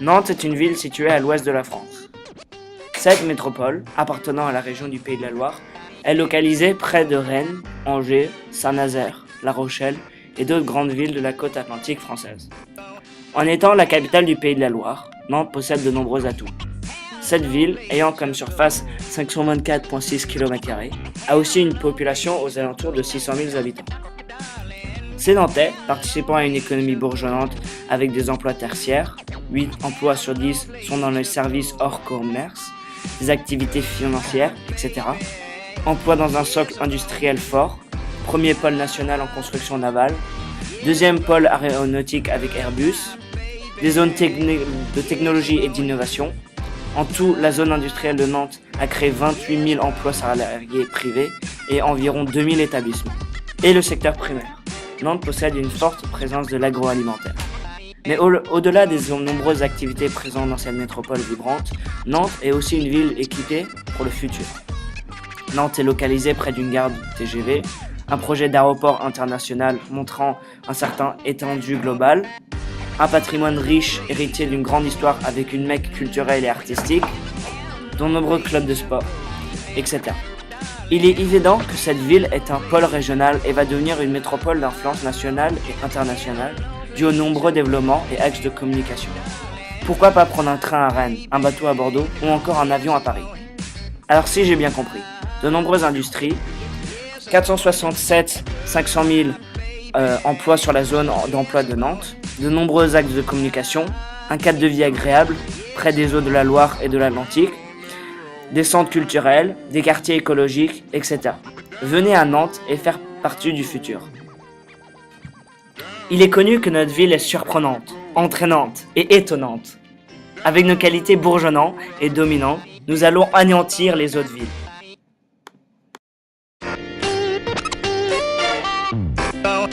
Nantes est une ville située à l'ouest de la France. Cette métropole, appartenant à la région du Pays de la Loire, est localisée près de Rennes, Angers, Saint-Nazaire, La Rochelle et d'autres grandes villes de la côte atlantique française. En étant la capitale du Pays de la Loire, Nantes possède de nombreux atouts. Cette ville, ayant comme surface 524,6 km², a aussi une population aux alentours de 600 000 habitants. Ces Nantais, participant à une économie bourgeonnante avec des emplois tertiaires, 8 emplois sur 10 sont dans les services hors commerce, des activités financières, etc. Emploi dans un socle industriel fort, premier pôle national en construction navale, deuxième pôle aéronautique avec Airbus, des zones de technologie et d'innovation. En tout, la zone industrielle de Nantes a créé 28 000 emplois salariés privés et environ 2 000 établissements. Et le secteur primaire. Nantes possède une forte présence de l'agroalimentaire. Mais au-delà des nombreuses activités présentes dans cette métropole vibrante, Nantes est aussi une ville équipée pour le futur. Nantes est localisée près d'une gare de TGV, un projet d'aéroport international montrant un certain étendue globale, un patrimoine riche héritier d'une grande histoire avec une mecque culturelle et artistique, de nombreux clubs de sport, etc. Il est évident que cette ville est un pôle régional et va devenir une métropole d'influence nationale et internationale dû aux nombreux développements et axes de communication. Pourquoi pas prendre un train à Rennes, un bateau à Bordeaux ou encore un avion à Paris? Alors si j'ai bien compris, de nombreuses industries, 467 500 000 emplois sur la zone d'emploi de Nantes, de nombreux axes de communication, un cadre de vie agréable près des eaux de la Loire et de l'Atlantique, des centres culturels, des quartiers écologiques, etc. Venez à Nantes et faire partie du futur. Il est connu que notre ville est surprenante, entraînante et étonnante. Avec nos qualités bourgeonnantes et dominantes, nous allons anéantir les autres villes. Oh.